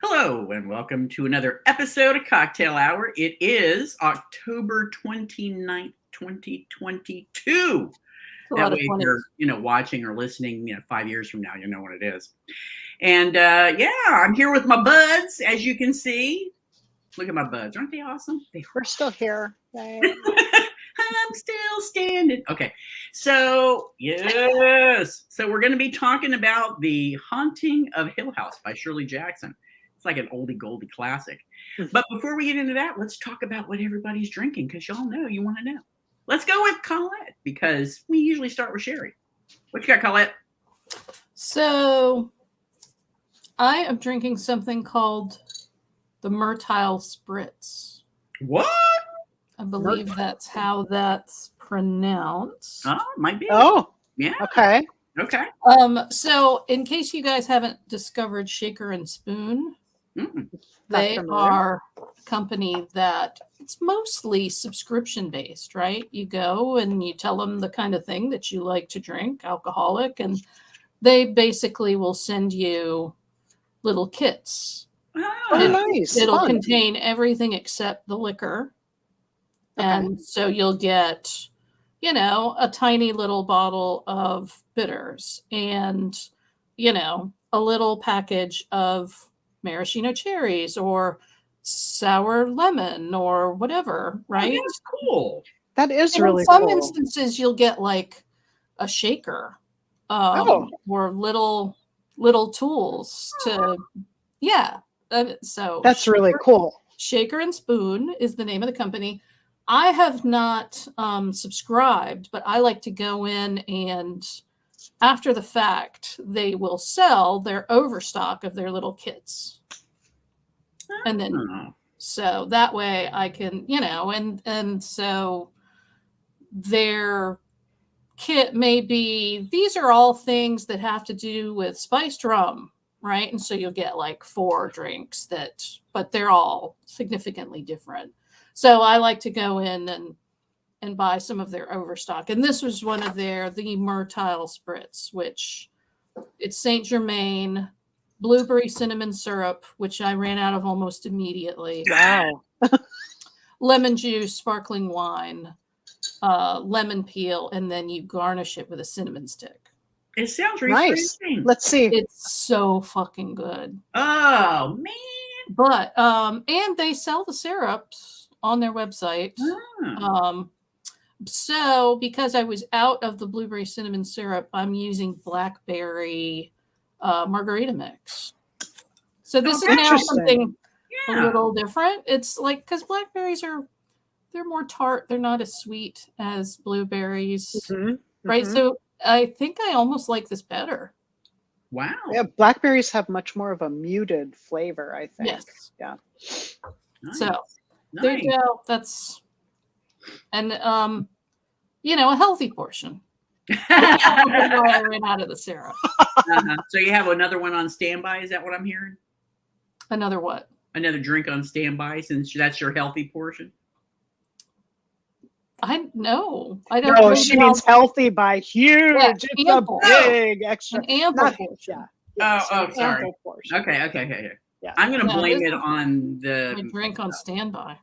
Hello, and welcome to another episode of Cocktail Hour. It is October 29th, 2022. A That lot way, of if 20s. you're watching or listening, 5 years from now, you know what it is. And yeah, I'm here with my buds, as you can see. Look at my buds. Aren't they awesome? We're still here. Right? I'm still standing. Okay. So, yes. So, we're going to be talking about The Haunting of Hill House by Shirley Jackson. It's like an oldie goldie classic. But before we get into that, let's talk about what everybody's drinking because y'all know you want to know. Let's go with Colette because we usually start with Sherry. What you got, Colette? So I am drinking something called the Myrtile Spritz. What? I believe that's how that's pronounced. Oh, might be. Oh, yeah. okay. Okay. So in case you guys haven't discovered Shaker and Spoon, they are a company that it's mostly subscription based, right? You go and you tell them the kind of thing that you like to drink, alcoholic, and they basically will send you little kits. Oh, nice. It'll Fun. contain everything except the liquor. Okay. And so you'll get, a tiny little bottle of bitters and, a little package of maraschino cherries or sour lemon or whatever, right? Oh, that's cool. That is And really in some cool. instances, you'll get like a shaker or little tools to, so that's really cool. Shaker and Spoon is the name of the company. I have not subscribed, but I like to go in and after the fact, they will sell their overstock of their little kits. And then, so that way I can, and so their kit may be, these are all things that have to do with spiced rum, right? And so you'll get like 4 drinks but they're all significantly different. So I like to go in and buy some of their overstock. And this was one of the Myrtile Spritz, which it's Saint Germain, blueberry cinnamon syrup, which I ran out of almost immediately. Wow. Lemon juice, sparkling wine, lemon peel, and then you garnish it with a cinnamon stick. It sounds Nice. refreshing. Let's see. It's so fucking good. Oh, man. But and they sell the syrups on their website. So because I was out of the blueberry cinnamon syrup, I'm using blackberry margarita mix. So this is now something a little different. It's like because blackberries they're more tart. They're not as sweet as blueberries, right? So I think I almost like this better. Wow. Yeah, blackberries have much more of a muted flavor, I think. Yes. Yeah. Nice. So there you go. That's and a healthy portion. I ran out of the syrup. So you have another one on standby? Is that what I'm hearing? Another what? Another drink on standby, since that's your healthy portion. I don't. No, she means healthy by huge. Yeah, it's ample. A big extra. An ample portion. Yeah. Sorry. Portion. Okay. Yeah. I'm going to blame it on the drink on standby.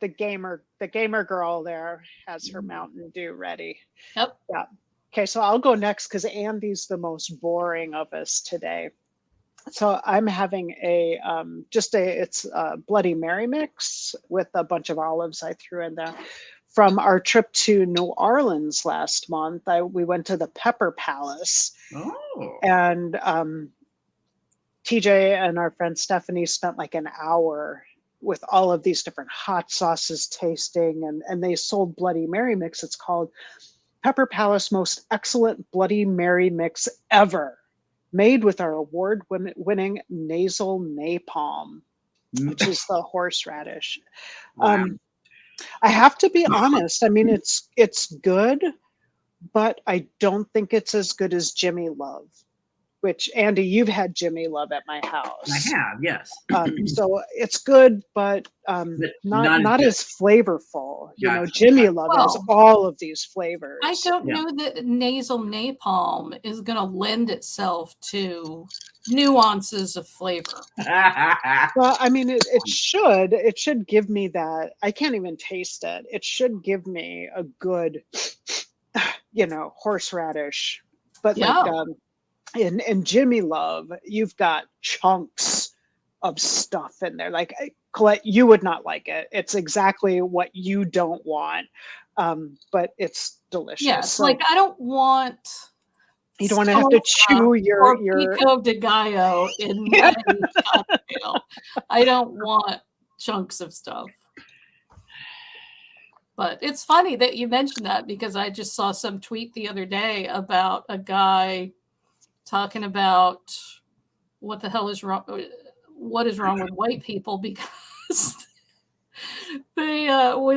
The gamer girl there has her Mountain Dew ready. Yep. Yeah. Okay, so I'll go next because Andy's the most boring of us today. So I'm having it's a Bloody Mary mix with a bunch of olives I threw in there. From our trip to New Orleans last month, we went to the Pepper Palace. Oh. And TJ and our friend Stephanie spent like an hour with all of these different hot sauces tasting, and they sold Bloody Mary mix. It's called Pepper Palace Most Excellent Bloody Mary Mix Ever, made with our award-winning nasal napalm, which is the horseradish. Wow. I have to be honest. I mean, it's good, but I don't think it's as good as Jimmy Love. which Andy, you've had Jimmy Love at my I house. have, yes. So it's good, but But not as flavorful. You know, Gotcha. Jimmy Love has Well, all of these flavors. I don't Yeah. know that nasal napalm is going to lend itself to nuances of flavor. Well, I mean, it should give me that. I can't even taste it. It should give me a good, you know, horseradish. But Yeah. like in Jimmy Love, you've got chunks of stuff in there. Like Colette, you would not like it. It's exactly what you don't want, but it's delicious. Yeah, it's So like I don't want you don't want to have to chew your pico de gallo in my cocktail. I don't want chunks of stuff. But it's funny that you mentioned that because I just saw some tweet the other day about a guy talking about what the hell is wrong, what is wrong with white people, because they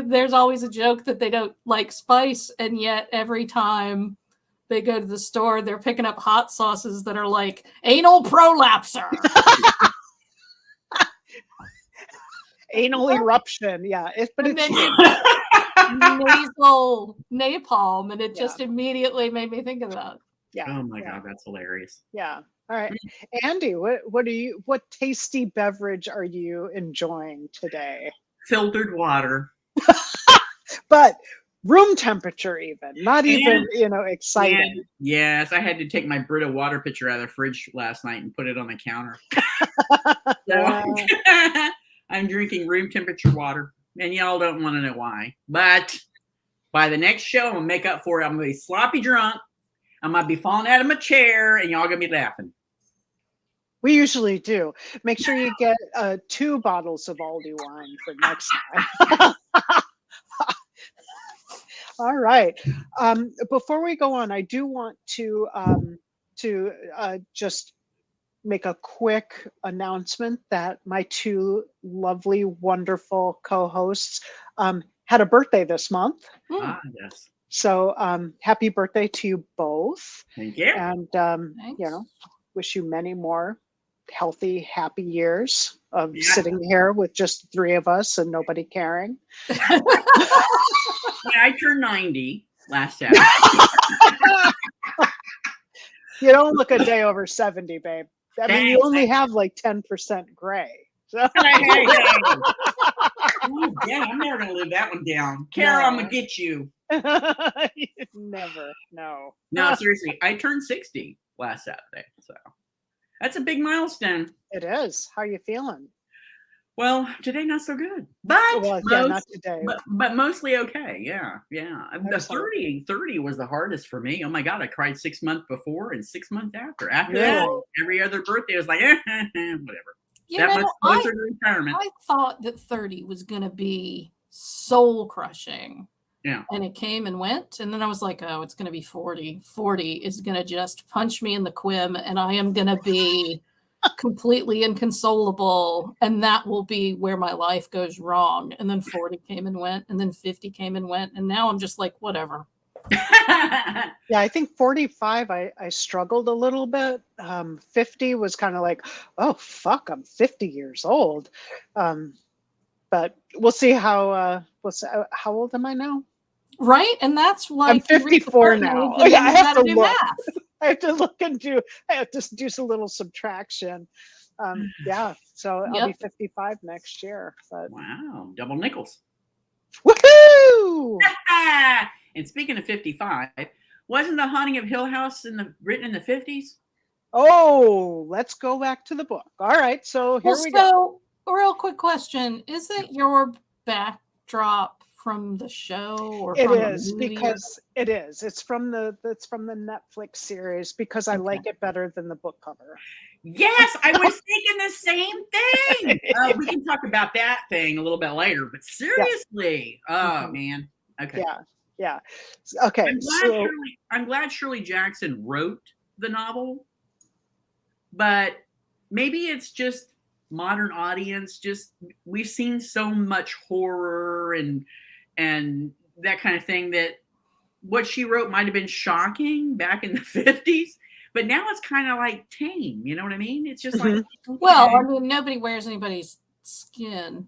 there's always a joke that they don't like spice, and yet every time they go to the store, they're picking up hot sauces that are like anal prolapser. anal eruption. Yeah, but And it's then nasal napalm, and it just immediately made me think of that. yeah. Oh my God, that's hilarious. Yeah. All right, Andy, what tasty beverage are you enjoying today? Filtered water. But room temperature, even not even exciting. Yes, I had to take my Brita water pitcher out of the fridge last night and put it on the counter. So I'm drinking room temperature water, and y'all don't want to know why. But by the next show, I'm gonna make up for it. I'm gonna be sloppy drunk. I might be falling out of my chair, and y'all gonna be laughing. We usually do. Make sure you get 2 bottles of Aldi wine for next time. All right. Before we go on, I do want to just make a quick announcement that my 2 lovely, wonderful co-hosts had a birthday this month. Ah, yes. So happy birthday to you both. Thank you. And wish you many more healthy, happy years of sitting here with just 3 of us and nobody caring. Yeah, I turned 90 last Saturday. You don't look a day over 70, babe. I mean, you only have like 10% gray. So. Hey. Oh, yeah, I'm never gonna live that one down. Carol, I'm gonna get you. Never. No. No, seriously, I turned 60 last Saturday, so that's a big milestone. It is. How are you feeling? Well, today not so good, but not today. But mostly okay. Yeah. The 30 was the hardest for me. Oh my God, I cried 6 months before and 6 months after. After that, every other birthday was like, whatever. Closer to retirement. I thought that 30 was going to be soul crushing. Yeah. And it came and went. And then I was like, oh, it's going to be 40. 40 is going to just punch me in the quim, and I am going to be completely inconsolable. And that will be where my life goes wrong. And then 40 came and went. And then 50 came and went. And now I'm just like, whatever. Yeah, I think 45, I struggled a little bit. 50 was kind of like, oh, fuck, I'm 50 years old. But we'll see how old am I now? Right. And that's why I'm 54 now. Yeah, I have to look. I have to look I have to do some little subtraction. So I'll be 55 next year. But wow, double nickels. Woohoo! And speaking of 55, wasn't The Haunting of Hill House written in the 50s? Oh, let's go back to the book. All right, so here we go. A real quick question: is it your backdrop from the show, or it from is the movie? Because it is. It's from the Netflix series because I like it better than the book cover. Yes, I was thinking the same thing. We can talk about that thing a little bit later, but seriously, man. Okay. Yeah. Okay. I'm glad Shirley Jackson wrote the novel, but maybe it's just modern audience. Just we've seen so much horror and that kind of thing that what she wrote might have been shocking back in the 50s, But now it's kind of like tame. You know what I mean? It's just like, Well, okay. I mean, nobody wears anybody's skin.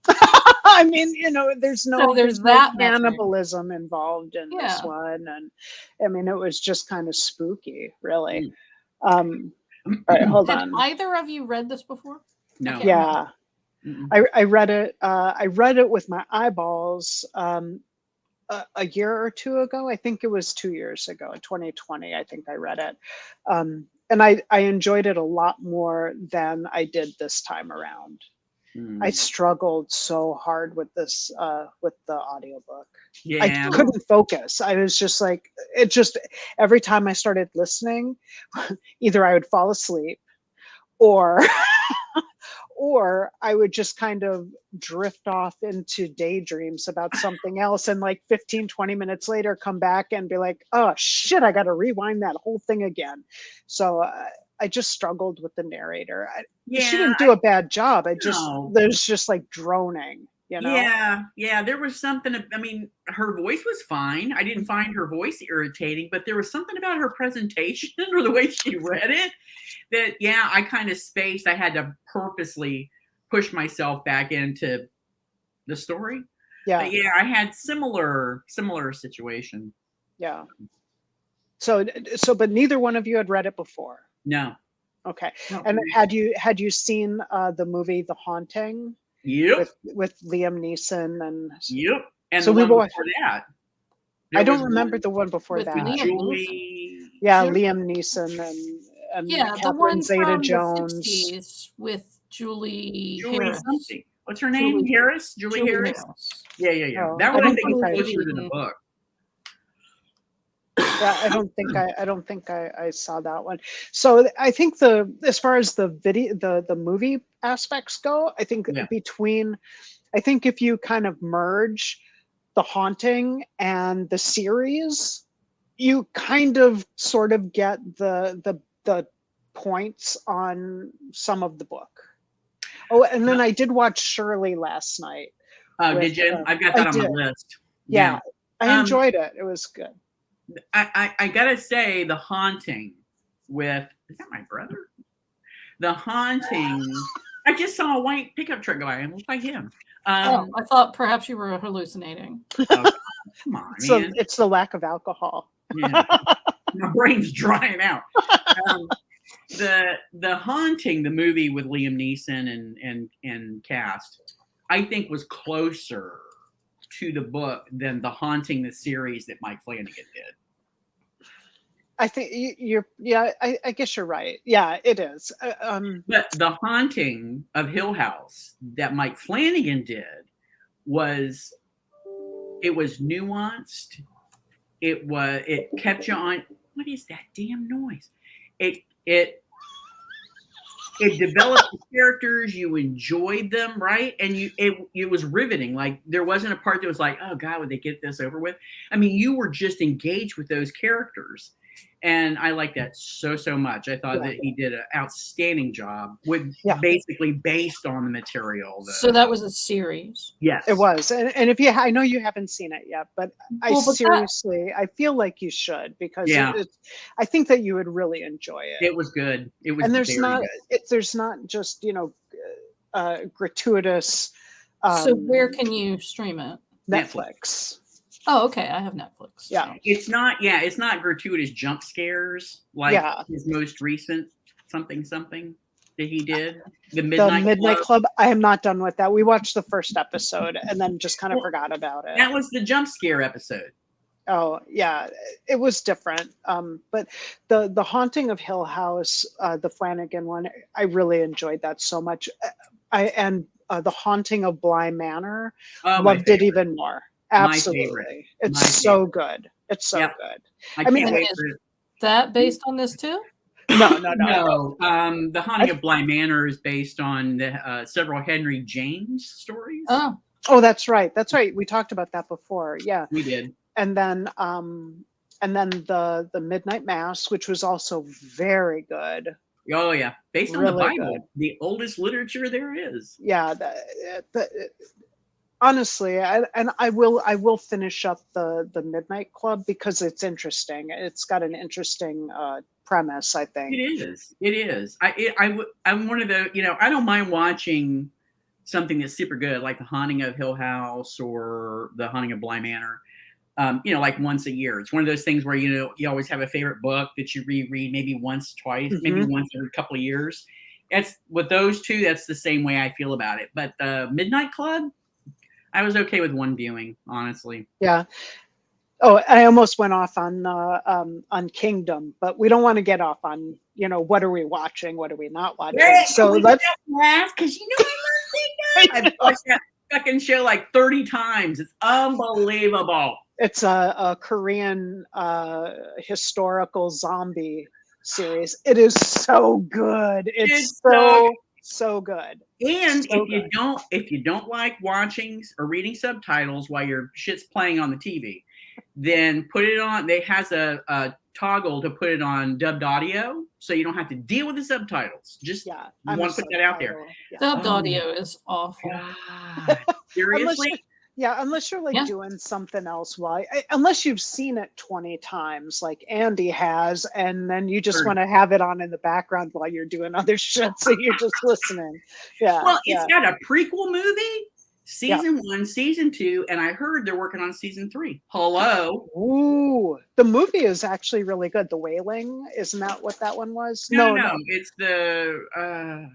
I mean, there's So no there's no that metric. cannibalism involved in this Yeah. one, and I mean, it was just kind of spooky, really. Mm. All right, hold Had on. either of you read this before? No. I can't remember. Yeah, Mm-mm. I read it. I read it with my eyeballs a year or two ago. I think it was 2 years ago, in 2020. I think I read it, and I enjoyed it a lot more than I did this time around. I Mm. struggled so hard with this with the audiobook. I Yeah. couldn't focus. I was just like, it just, every time I started listening, either I would fall asleep or or I would just kind of drift off into daydreams about something else, and like 15-20 minutes later come back and be like, oh shit, I got to rewind that whole thing again. So I just struggled with the narrator. She Yeah. didn't do a bad job. No. There's just like droning, Yeah, there was something. I mean, her voice was fine. I didn't find her voice irritating, but there was something about her presentation or the way she read it that, yeah, I kind of spaced. I had to purposely push myself back into the story. Yeah, But yeah, I had similar situation. yeah. So but neither one of you had read it before. No. Okay. No. And had you seen the movie The Haunting Yep. with Liam Neeson and Yep. And So the we one both- before that. I there don't was remember one the one before with that. Liam Julie. Yeah, Sure. Liam Neeson and Yeah, the Catherine one from Zeta-Jones. the 60s with Julie Julie Harris. something. What's her name? Julie- Harris? Julie Harris? Yeah. Oh, That I one I don't think is think I- closer to the book. Yeah, I don't think I saw that one. So I think as far as the video, the movie aspects go, I think Yeah. I think if you kind of merge The Haunting and the series, you kind of sort of get the points on some of the book. Oh, and then I did watch Shirley last night. Oh, with, did you? I've got I that on my did. list. Yeah, I Um, enjoyed it. It was good. I gotta say, The Haunting with, is that my brother? The Haunting. I just saw a white pickup truck guy and it looked like him. Oh, I thought perhaps you were hallucinating. Oh, come on, So man. it's the lack of alcohol. Yeah. My brain's drying out. The Haunting, the movie with Liam Neeson and cast, I think was closer to the book than The Haunting, the series that Mike Flanagan did. I think I guess you're right. Yeah, it is. But The Haunting of Hill House that Mike Flanagan did was nuanced. It kept you on. What is that damn noise? It developed the characters. You enjoyed them, right? And it was riveting. Like there wasn't a part that was like, oh God, would they get this over with? I mean, you were just engaged with those characters. And I like that so much. I thought that he did an outstanding job with basically based on the material. So that was a series. Yes, it was. And if I know you haven't seen it yet, but I feel like you should, because I think that you would really enjoy it. It was good. It was, and there's good. not just gratuitous. So where can you stream it? Netflix. Oh, okay. I have Netflix. Yeah. It's not gratuitous jump scares like his most recent something that he did. The Midnight Club. I am not done with that. We watched the first episode and then just kind of forgot about it. That was the jump scare episode. Oh yeah, it was different. But the Haunting of Hill House, the Flanagan one, I really enjoyed that so much. The Haunting of Bly Manor, loved it even more. Absolutely. It's so good. It's so good. I mean, is that based on this too? No. The Haunting of Bly Manor is based on the several Henry James stories. Oh, that's right. We talked about that before. Yeah, we did. And then the Midnight Mass, which was also very good. Oh yeah, based on really the Bible, good. The oldest literature there is. Yeah, honestly, I will finish up the Midnight Club because it's interesting. It's got an interesting premise, I think. It is. It is. I'm one of the, I don't mind watching something that's super good, like The Haunting of Hill House or The Haunting of Bly Manor. Like once a year. It's one of those things where, you always have a favorite book that you reread maybe once, twice, maybe once every couple of years. It's with those two, that's the same way I feel about it. But the Midnight Club, I was okay with one viewing, honestly. Yeah. Oh, I almost went off on Kingdom, but we don't want to get off on, what are we watching, what are we not watching. So let's laugh because I love Kingdom. I've watched that fucking show like 30 times. It's unbelievable. It's a Korean historical zombie series. It is so good. It's so good. And so if you don't like watching or reading subtitles while your shit's playing on the TV, then put it on. It has a toggle to put it on dubbed audio, so you don't have to deal with the subtitles. Just want to put that out there. Yeah. Dubbed audio is awful. God. Seriously? Unless you're doing something else unless you've seen it 20 times like Andy has, and then you just want to have it on in the background while you're doing other shit, so you're just listening. Yeah. Well, it's got a prequel movie, season 1, season 2, and I heard they're working on season 3. Hello. Ooh, the movie is actually really good. The Wailing, isn't that what that one was? No. It's the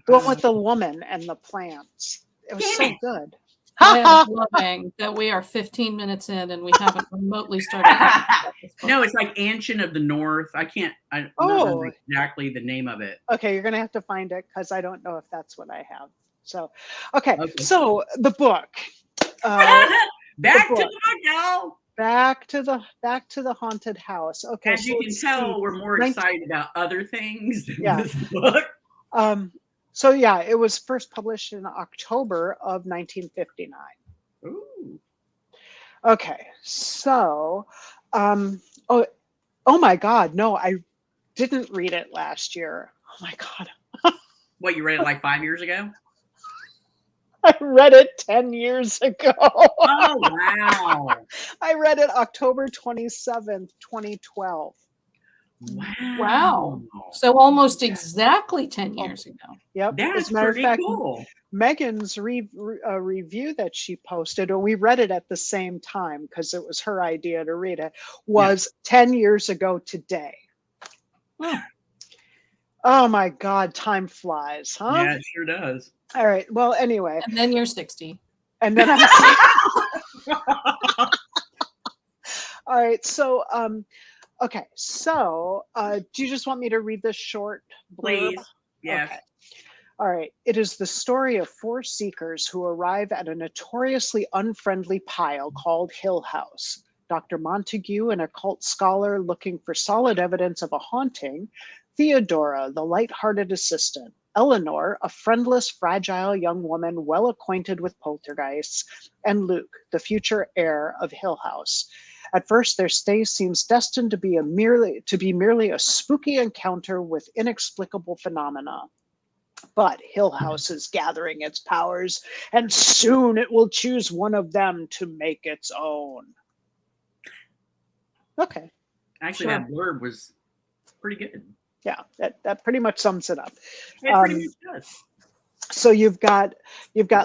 one with the woman and the plants. It was so good. I am loving that we are 15 minutes in and we haven't remotely started. No, it's like Ancient of the North. I don't know exactly the name of it. Okay, you're gonna have to find it because I don't know if that's what I have. So, okay. So the book. Back to the book, y'all. Back to the haunted house. Okay. As you can tell, we're more excited about other things than this book. So it was first published in October of 1959. Ooh. Okay, so, oh my God, no, I didn't read it last year. Oh my God. What, you read it like 5 years ago? I read it 10 years ago. Oh, wow. I read it October 27th, 2012. Wow. So almost exactly 10 years ago. Yep. That's as a matter pretty of fact, cool. Megan's review that she posted, and we read it at the same time because it was her idea to read it, was 10 years ago today. Oh my God, time flies, huh? Yeah, it sure does. All right. Well, anyway. And then you're 60. And then I'm All right. So, okay. So, do you just want me to read this short blurb? Please. Yes. Okay. All right. It is the story of 4 seekers who arrive at a notoriously unfriendly pile called Hill House. Dr. Montague, an occult scholar looking for solid evidence of a haunting, Theodora, the light-hearted assistant, Eleanor, a friendless, fragile young woman well acquainted with poltergeists, and Luke, the future heir of Hill House. At first, their stay seems destined to be merely a spooky encounter with inexplicable phenomena. But Hill House is gathering its powers, and soon it will choose one of them to make its own. Okay. Actually, that blurb was pretty good. Yeah, that pretty much sums it up. It pretty much does. So you've got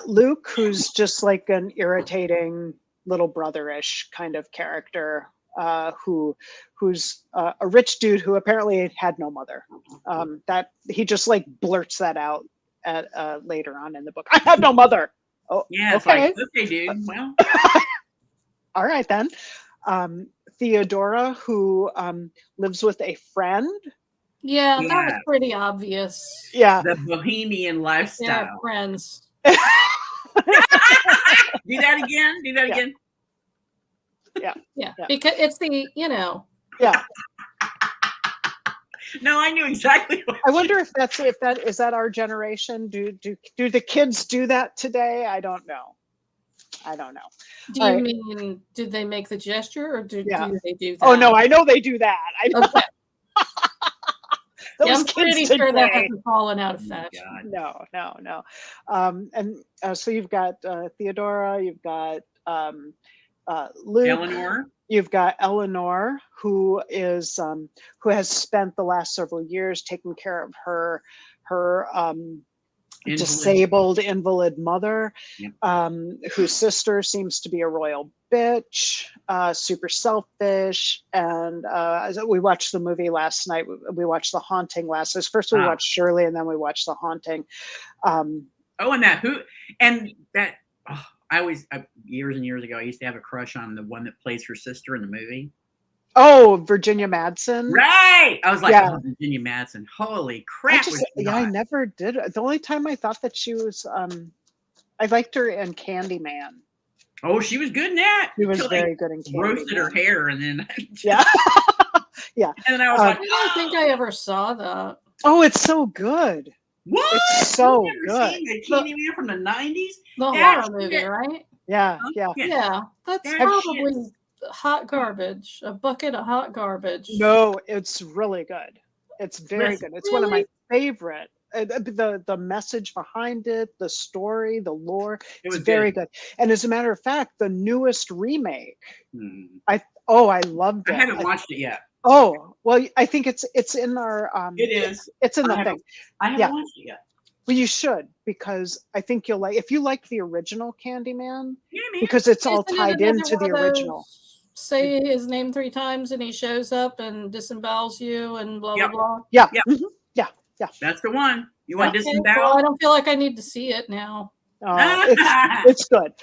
Luke, who's just like an irritating little brother-ish kind of character, who's a rich dude who apparently had no mother. That he just like blurts that out at later on in the book. I have no mother. Oh, yeah, it's okay. like, okay, dude. Well, all right then. Theodora, who lives with a friend. Yeah, that was pretty obvious. Yeah, the bohemian lifestyle. Yeah, friends. Do that again. Do that again. Yeah, because it's the Yeah. No, I knew exactly what. I wonder if that is our generation. Do the kids do that today? I don't know. Do you mean did they make the gesture or do they do that? Oh no, I know they do that. Okay. Yeah, those I'm pretty kids sure that today. hasn't fallen out of Oh my fashion. God. No. So you've got Theodora, you've got Luke, Eleanor. you've got Eleanor, who has spent the last several years taking care of her Invalid. disabled invalid mother, Yep. whose sister seems to be a royal bitch, super selfish. And we watched the movie last night. We watched The Haunting last night. First we watched Shirley, and then we watched The Haunting. And that years and years ago, I used to have a crush on the one that plays her sister in the movie. Oh, Virginia Madsen. Right. I was like, Yeah. oh, Virginia Madsen. Holy crap. I never did. The only time I thought that she was, I liked her in Candyman. Oh, she was good in that. She was very good in Candyman. Roasted her hair and then. Yeah. Yeah. And then I was like, I don't think I ever saw that. Oh, it's so good. What? It's so You've never good. seen the Candyman from the 90s? The That horror movie, shit. right? Yeah. Yeah, that's That probably hot garbage. A bucket of hot garbage. No, it's really good. It's very Listen, good. It's one of my favorite. The message behind it, the story, the lore, it's very good. And as a matter of fact, the newest remake, I loved it. I haven't watched it yet. Oh, well, I think it's in our It is. It's in the thing. I haven't watched it yet. Well, you should, because I think you'll if you like the original Candyman, Yeah, man. because it's all Isn't it tied another into the one of those original. Say his name 3 times and he shows up and disembowels you and blah Yep. blah blah. Yeah. Yep. Mhm. Yeah. That's the one. You want Okay, disembowel? well, I don't feel like I need to see it now. It's good.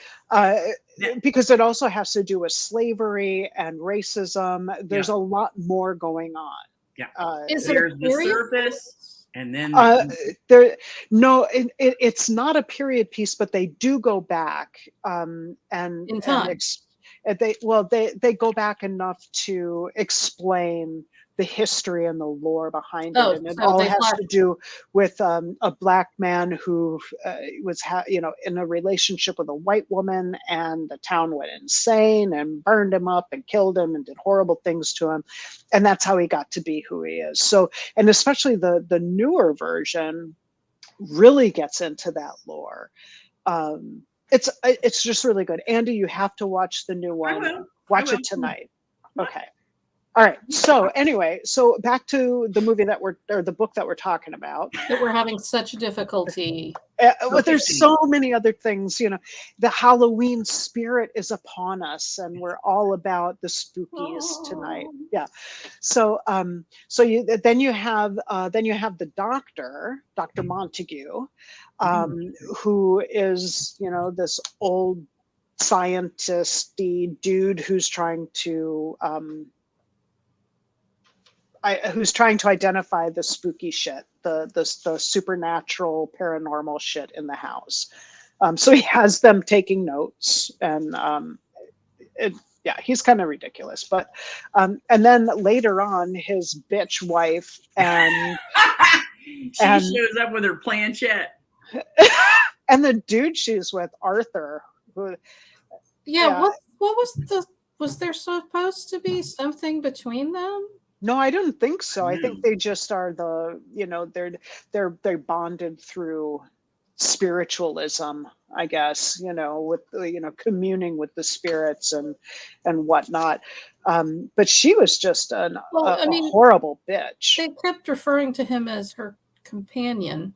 Because it also has to do with slavery and racism. There's a lot more going on. Yeah. Is it There's a the period surface, and then it's not a period piece, but they do go back and in time? They go back enough to explain the history and the lore behind it, and it all has to do with a black man who was in a relationship with a white woman, and the town went insane and burned him up and killed him and did horrible things to him, and that's how he got to be who he is. So, and especially the newer version really gets into that lore. It's just really good. Andy, you have to watch the new one. Watch it tonight. Okay. All right. So anyway, back to the movie the book that we're talking about. That we're having such difficulty. But there's so many other things. The Halloween spirit is upon us, and we're all about the spookies tonight. Yeah. So then you have the doctor, Dr. Montague, who is this old scientist-y dude who's trying to identify the spooky shit, the supernatural, paranormal shit in the house. So he has them taking notes, and he's kind of ridiculous. But and then later on, his bitch wife and she shows up with her planchette, and the dude she's with, Arthur. Who, what was there supposed to be something between them? No, I don't think so. I think they just are they're bonded through spiritualism, I guess, with communing with the spirits and whatnot. But she was just a horrible bitch. They kept referring to him as her companion.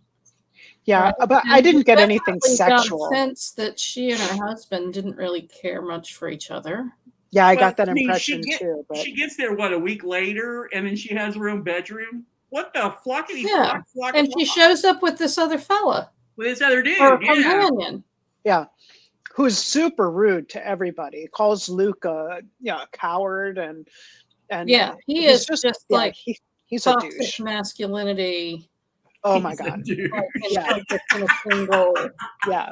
Yeah, right? but I didn't get anything sexual. Got a sense that she and her husband didn't really care much for each other. Yeah, I got that impression too. But she gets there a week later, and then she has her own bedroom. What the flockety flock? And she shows up with this other fella, with this other dude, her companion. Yeah, who's super rude to everybody. Calls Luke a coward, and he is just like he's a toxic douche. Masculinity. Oh my god! Yeah. Yeah.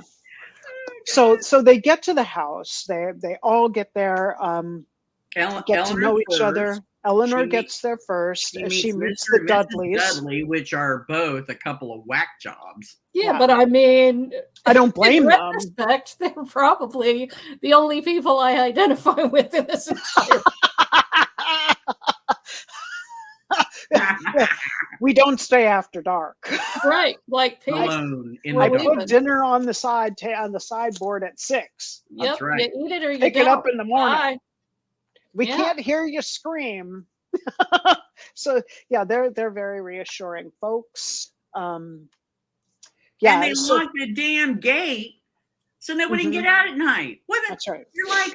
So they get to the house. They all get there. Get to know each other. Eleanor gets there first. She meets the Dudleys. Which are both a couple of whack jobs. Yeah, but I mean, I don't blame them. In retrospect, they're probably the only people I identify with in this entire. We don't stay after dark. Right. Like Paige. Alone in We're the I dark. put dinner on the sideboard at 6. Yep. That's right. You eat it or you Pick don't. it up in the morning. Bye. We Yeah. can't hear you scream. So yeah, they're very reassuring folks. Yeah, And they so lock the damn gate so nobody can Mhm. get out at night. What if that's right. you're like,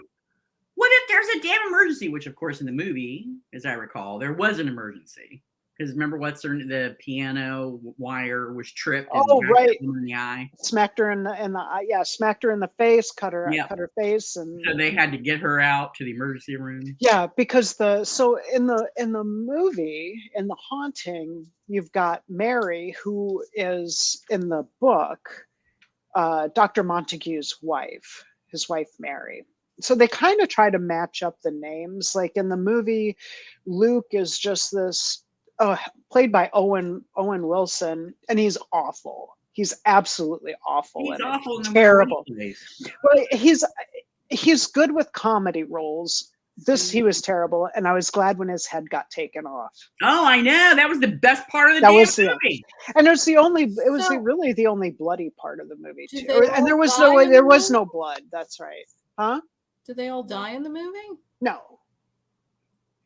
what if there's a damn emergency? Which, of course, in the movie, as I recall, there was an emergency. Because remember the piano wire was tripped and Oh, whacked right. them in the eye. Smacked her in the eye. Yeah, smacked her in the face, cut her face, and So they had to get her out to the emergency room. yeah, because in the movie, in The Haunting, you've got Mary, who is in the book Dr. Montague's wife, his wife Mary. So they kind of try to match up the names. Like in the movie, Luke is just this played by Owen Wilson, and he's awful. He's absolutely awful. He's awful in the terrible. Place. Well, he's good with comedy roles. He was terrible, and I was glad when his head got taken off. Oh, I know. That was the best part of the movie. And it was really the only bloody part of the movie too. And there was no blood. That's right. Huh? Did they all die in the movie? No.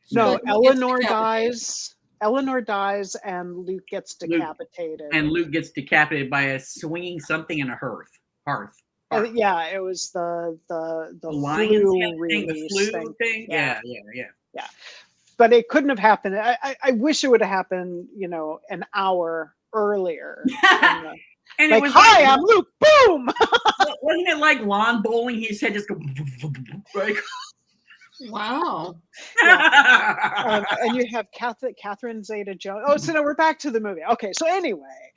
So Eleanor dies. Eleanor dies, and Luke gets decapitated. And Luke gets decapitated by a swinging something in a hearth. Yeah, it was the lion's flu thing. Yeah. But it couldn't have happened. I wish it would have happened, an hour earlier. And like, hi, I'm Luke. Boom. Wasn't it like lawn bowling? His head just go like. Wow. Yeah. And you have Catherine Zeta-Jones. Oh, so no, we're back to the movie. Okay, so anyway,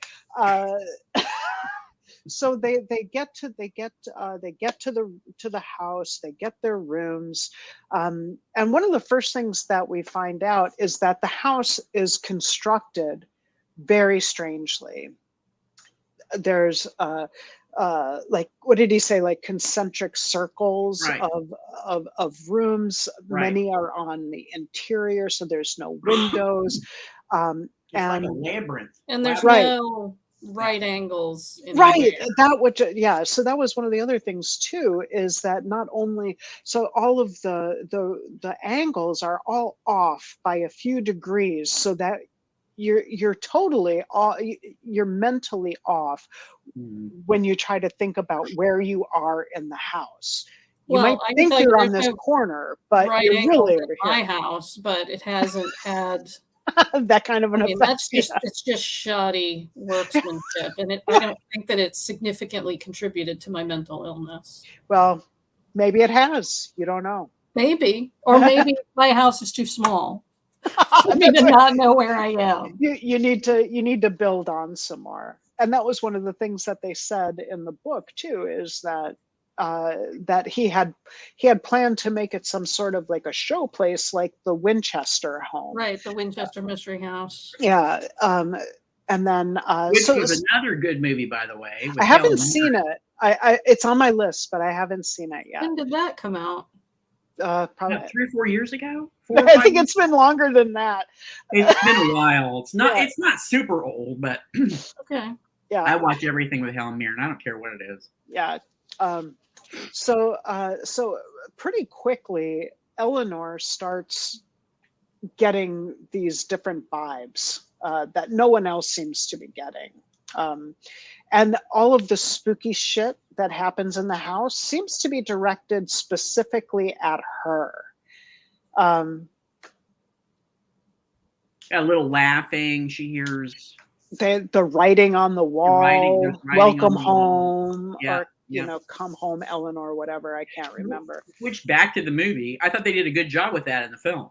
so they get to the house. They get their rooms, and one of the first things that we find out is that the house is constructed very strangely. There's like, what did he say? Like concentric circles of rooms. Right. Many are on the interior, so there's no windows. It's like a labyrinth. And there's no right angles. Right. So that was one of the other things too, is that not only, so all of the angles are all off by a few degrees, so that you're totally you're mentally off when you try to think about where you are in the house. You might think you're on this corner, but you're really over here. My house, but it hasn't had that kind of an effect. It's just shoddy workmanship, and I don't think that it's significantly contributed to my mental illness. Well, maybe it has. You don't know. Maybe, or maybe my house is too small. I need to not know where I am. You need to build on some more. And that was one of the things that they said in the book too, is that that he had planned to make it some sort of like a show place, like the Winchester home. Right, the Winchester Mystery House. Yeah. And then which was another good movie, by the way. I haven't seen it. It's on my list, but I haven't seen it yet. When did that come out? Probably 3 or 4 years ago. I think it's been longer than that. It's been a while. It's not. Yeah. It's not super old, but okay. Yeah, I watch everything with Helen Mirren. I don't care what it is. Yeah. So pretty quickly, Eleanor starts getting these different vibes that no one else seems to be getting. And all of the spooky shit that happens in the house seems to be directed specifically at her. A little laughing. She hears the writing on the wall. Writing welcome home. Yeah. Or come home, Eleanor, whatever. I can't remember. Which, back to the movie, I thought they did a good job with that in the film.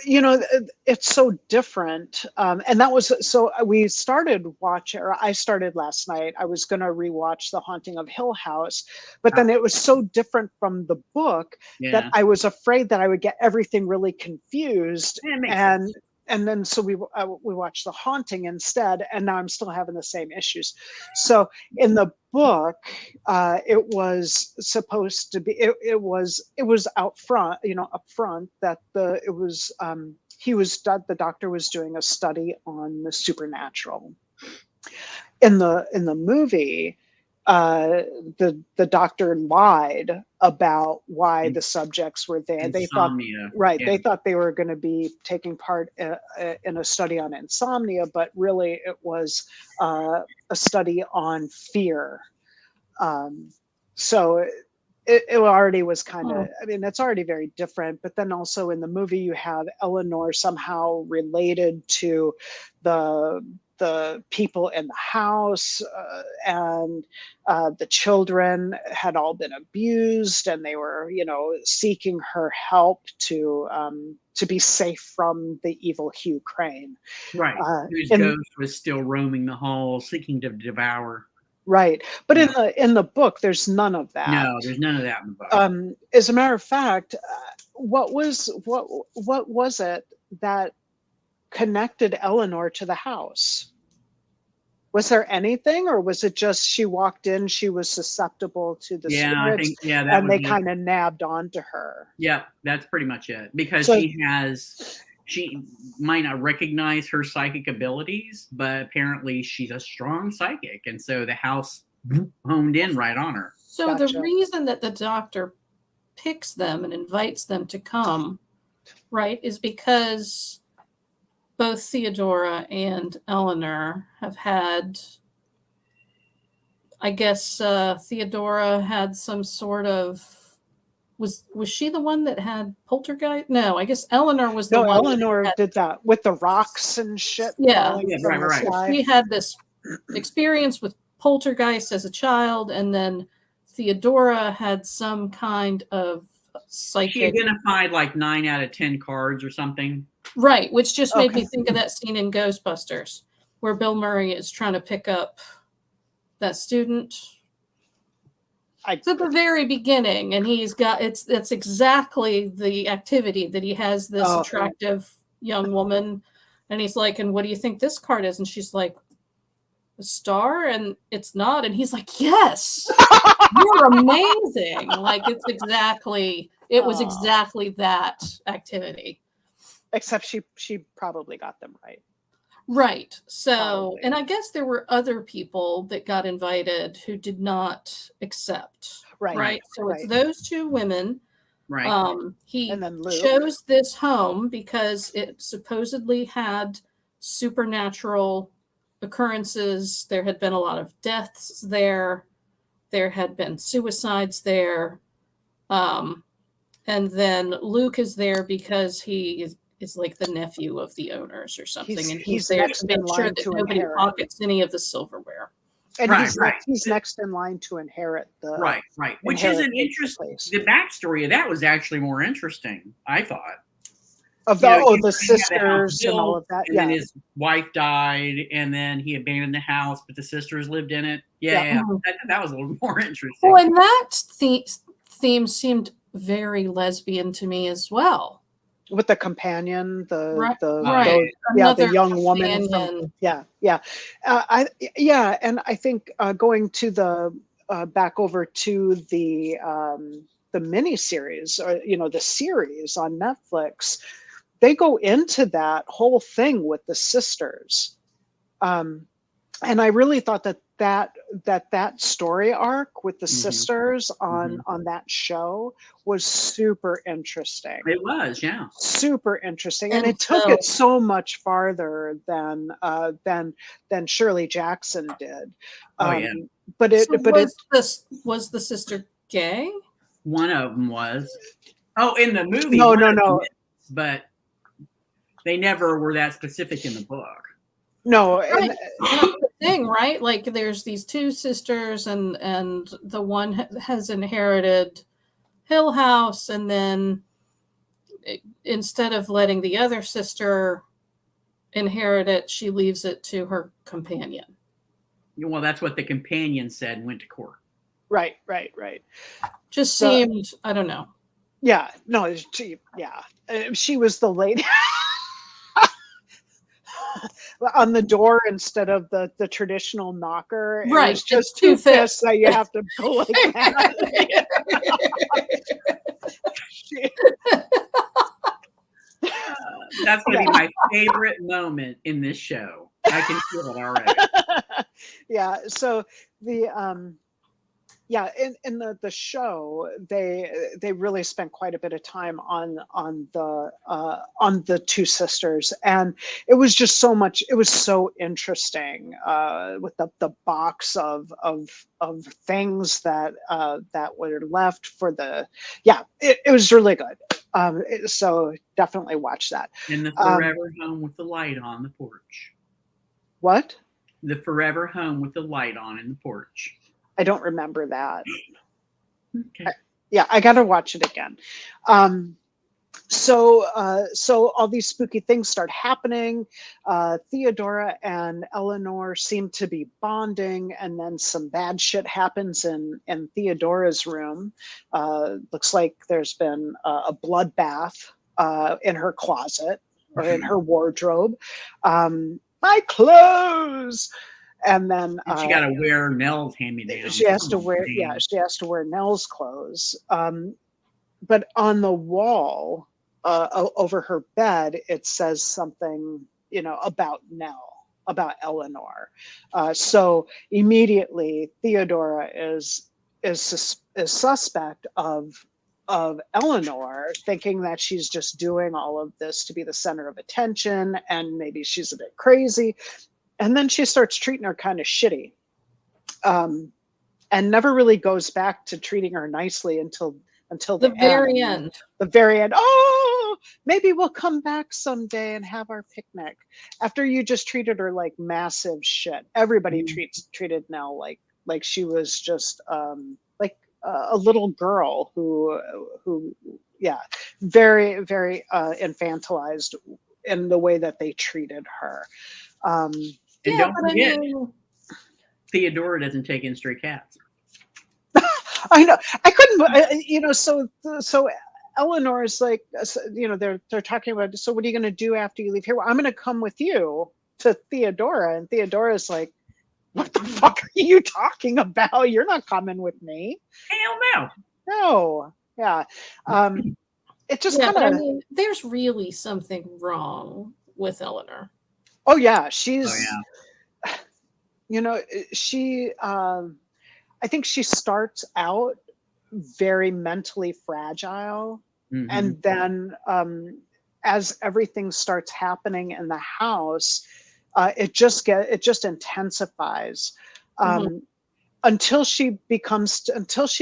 It's so different. And that was, so we started watching, or I started last night. I was going to rewatch The Haunting of Hill House, but then it was so different from the book that I was afraid that I would get everything really confused. And then so we watched The Haunting instead, and now I'm still having the same issues. So in the book, it was supposed to be it was out front, up front, that it was the doctor was doing a study on the supernatural. In the movie, the doctor lied about why the subjects were there. Insomnia. They thought they were going to be taking part in a study on insomnia, but really it was a study on fear. So it already was kind of, I mean, that's already very different. But then also in the movie, you have Eleanor somehow related to the people in the house, and the children had all been abused, and they were, seeking her help to be safe from the evil Hugh Crane. Right. Whose ghost was still roaming the halls, seeking to devour. Right. But in the book, there's none of that. No, there's none of that in the book. As a matter of fact, what was it that connected Eleanor to the house? Was there anything, or was it just she walked in, she was susceptible to the spirits, and they kind of nabbed onto her? Yeah, that's pretty much it. Because she might not recognize her psychic abilities, but apparently she's a strong psychic, and so the house honed in right on her. So the reason that the doctor picks them and invites them to come, right, is because both Theodora and Eleanor have had, I guess Theodora had some sort of, was she the one that had poltergeist? No, I guess Eleanor was the one. No, Eleanor did that with the rocks and shit. Yeah, right. She had this experience with poltergeist as a child, and then Theodora had some kind of psychic. She identified like 9 out of 10 cards or something. Right, which just made me think of that scene in Ghostbusters where Bill Murray is trying to pick up that student. It's at the very beginning, and he's got that's exactly the activity that he has this attractive young woman, and he's like, and what do you think this card is? And she's like, a star, and it's not, and he's like, yes, you're amazing. Like it was exactly that activity. Except she probably got them right. Right. So, Probably. And I guess there were other people that got invited who did not accept. Right. So it's those two women. Right. He and then Luke. chose this home because it supposedly had supernatural occurrences. There had been a lot of deaths there. There had been suicides there. And then Luke is there because he is like the nephew of the owners or something, and he's there to make sure that nobody pockets any of the silverware. And he's next in line to inherit the right. Which is an interesting. The backstory of that was actually more interesting, I thought. Of the sisters and all of that. And then his wife died, and then he abandoned the house, but the sisters lived in it. Yeah. That was a little more interesting. Well, and that theme seemed very lesbian to me as well. With the companion, the young woman. And I think going to the back over to the mini series, or the series on Netflix, they go into that whole thing with the sisters, and I really thought that story arc with the sisters on that show was super interesting. It was, yeah, super interesting, and it took it so much farther than Shirley Jackson did. Was the sister gay? One of them was. Oh, in the movie. No. But they never were that specific in the book. No, right. That's the thing, right? Like there's these two sisters, and the one has inherited Hill House, and then instead of letting the other sister inherit it, she leaves it to her companion. Well, that's what the companion said and went to court. Right. Just seemed, I don't know. Yeah, no, she was the lady on the door instead of the traditional knocker. Right, it's just two fists that you have to go like that. That's going to be my favorite moment in this show. I can feel it already. Yeah. So the yeah, in the show, they really spent quite a bit of time on the two sisters, and it was just so much. It was so interesting with the box of things that were left for the. Yeah, it was really good. So definitely watch that. And the forever home with the light on the porch. What? The forever home with the light on in the porch. I don't remember that. Okay. Yeah, I got to watch it again. So all these spooky things start happening. Theodora and Eleanor seem to be bonding, and then some bad shit happens in Theodora's room. Looks like there's been a bloodbath in her closet or in her wardrobe. My clothes. And then she got to wear Nell's hand-me-down. She has to wear, yeah, she has to wear Nell's clothes. But on the wall over her bed, it says something, about Nell, about Eleanor. So immediately, Theodora is suspect of Eleanor, thinking that she's just doing all of this to be the center of attention, and maybe she's a bit crazy. And then she starts treating her kind of shitty, and never really goes back to treating her nicely until the very end. The very end. Oh, maybe we'll come back someday and have our picnic. After you just treated her like massive shit. Everybody treated Nell like she was just like a little girl who yeah, very, very infantilized in the way that they treated her. And don't forget, Theodora doesn't take in stray cats. I know. I couldn't. So Eleanor is like, they're talking about. So what are you going to do after you leave here? Well, I'm going to come with you to Theodora, and Theodora's like, what the fuck are you talking about? You're not coming with me. Hell no. No. Yeah. It just kind of. I mean, there's really something wrong with Eleanor. Oh yeah, she's. Oh, yeah. She. I think she starts out very mentally fragile, and then as everything starts happening in the house, it just intensifies until she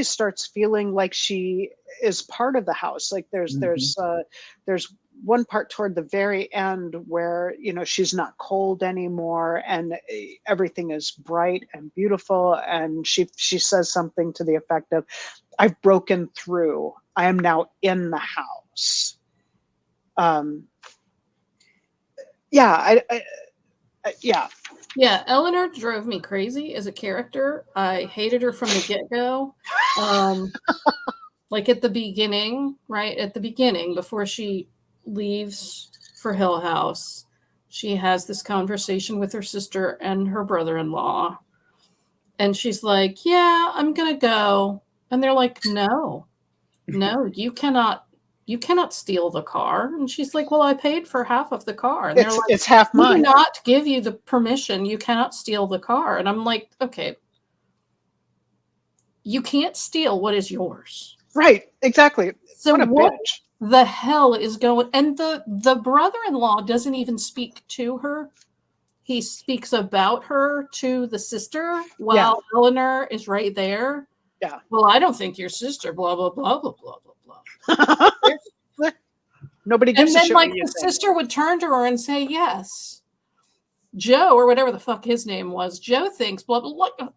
starts feeling like she is part of the house. Like there's one part toward the very end where she's not cold anymore and everything is bright and beautiful, and she says something to the effect of, I've broken through, I am now in the house. Eleanor drove me crazy as a character. I hated her from the get-go. Like at the beginning, right at the beginning, before she leaves for Hill House, she has this conversation with her sister and her brother-in-law, and she's like, yeah, I'm gonna go, and they're like, no, you cannot steal the car. And she's like, well, I paid for half of the car, and they're like, it's half mine. We do not give you the permission, you cannot steal the car. And I'm like, okay, you can't steal what is yours. Right, exactly. So what bitch. The hell is going? And the brother-in-law doesn't even speak to her. He speaks about her to the sister while Eleanor is right there. Yeah. Well, I don't think your sister, blah, blah, blah, blah, blah, blah, blah. Nobody gives a shit. And then the sister would turn to her and say, yes. Joe, or whatever the fuck his name was, Joe thinks, blah, blah, blah.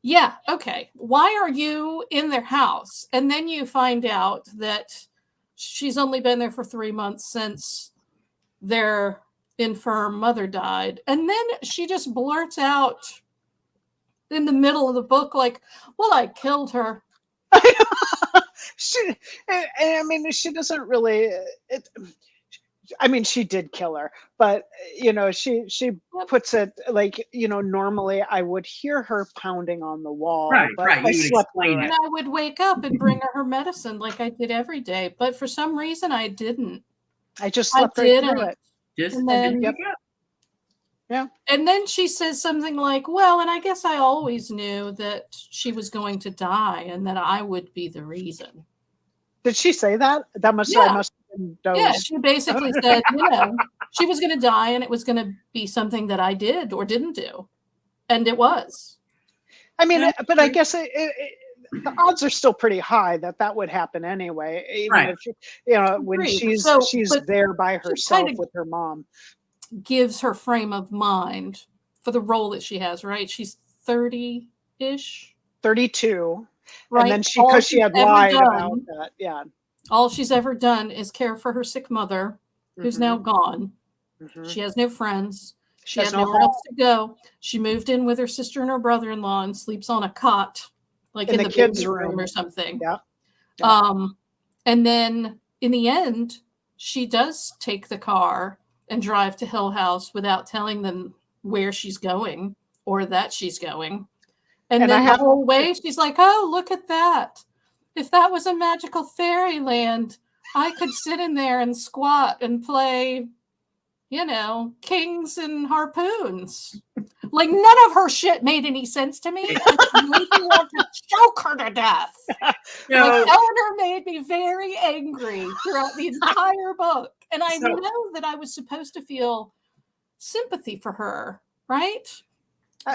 Yeah, okay. Why are you in their house? And then you find out that she's only been there for 3 months since their infirm mother died. And then she just blurts out in the middle of the book, like, well, I killed her. She doesn't really. She did kill her, but she puts it like, normally I would hear her pounding on the wall. Right, but right. I slept and I would wake up and bring her medicine like I did every day, but for some reason I didn't. I just I slept right through didn't. it. Just And then- didn't Yep. wake up. Yeah. And then she says something like, well, and I guess I always knew that she was going to die and that I would be the reason. Did she say that? That must Yeah. I must have been dozed. Yeah, she basically said, she was going to die and it was going to be something that I did or didn't do. And it was. I mean, That's but I true. guess the odds are still pretty high that would happen anyway. Even Right. if when Agreed. she's So, but there by herself kinda- with her mom. Gives her frame of mind for the role that she has, right? She's 30-ish. 32. Right. And then All because she she's had ever lied done- about that. Yeah. All she's ever done is care for her sick mother, who's now gone. Mhm. She has no friends. She Has had no nowhere else to go. She moved in with her sister and her brother-in-law and sleeps on a cot, like in the kids' baby room room. or something. Yeah. Yeah. And then in the end, she does take the car and drive to Hill House without telling them where she's going or that she's going. And And then I the have- whole way she's like, oh, look at that. If that was a magical fairyland, I could sit in there and squat and play, kings and harpoons. Like, none of her shit made any sense to me. And it made me want to choke her to death. So, Like, Eleanor made me very angry throughout the entire book. And I So- know that I was supposed to feel sympathy for her, right?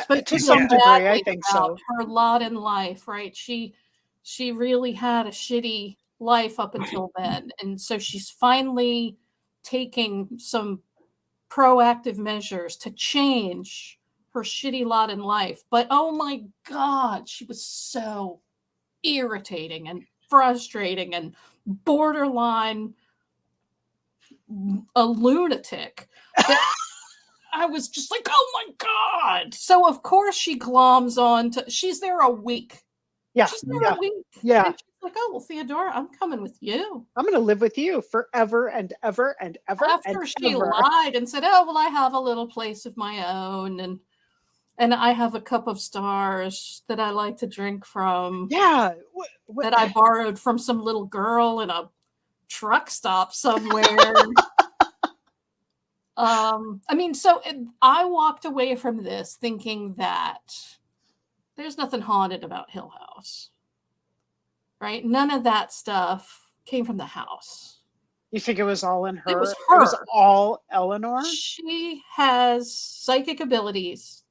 To some degree, I think so. Her lot in life, right? She really had a shitty life up until then. And so she's finally taking some proactive measures to change her shitty lot in life. But oh my God, she was so irritating and frustrating and borderline a lunatic that I was just like, oh my God. So of course she gloms on to, she's there a week. Yeah. She's there Yeah. a week. Yeah. And she's like, oh, well, Theodora, I'm coming with you. I'm going to live with you forever and ever and ever. After and she ever. lied and said, oh, well, I have a little place of my own and I have a cup of stars that I like to drink from. Yeah. That I borrowed from some little girl in a truck stop somewhere. I walked away from this thinking that there's nothing haunted about Hill House, right? None of that stuff came from the house. You think it was all in her? It was It was her. all Eleanor? She has psychic abilities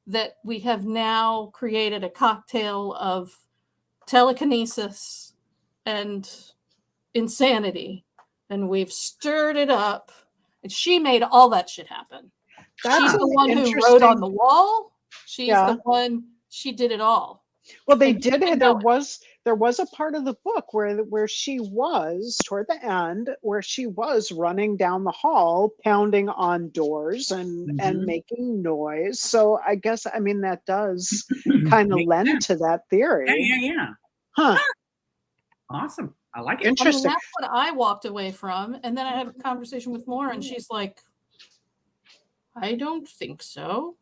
that we have now created a cocktail of telekinesis and insanity, and we've stirred it up, and she made all that shit happen. That's She's the one who wrote interesting. on the wall. She's Yeah. the one. She did it all. Well, they and did even it. though- There was a part of the book where she was toward the end, where she was running down the hall, pounding on doors and Mhm. making noise. So I guess that does kind of Makes lend sense. to that theory. Yeah. Huh. Awesome. I like it. Interesting. that's what I walked away from. And then I had a conversation with Laura, and she's like, I don't think so.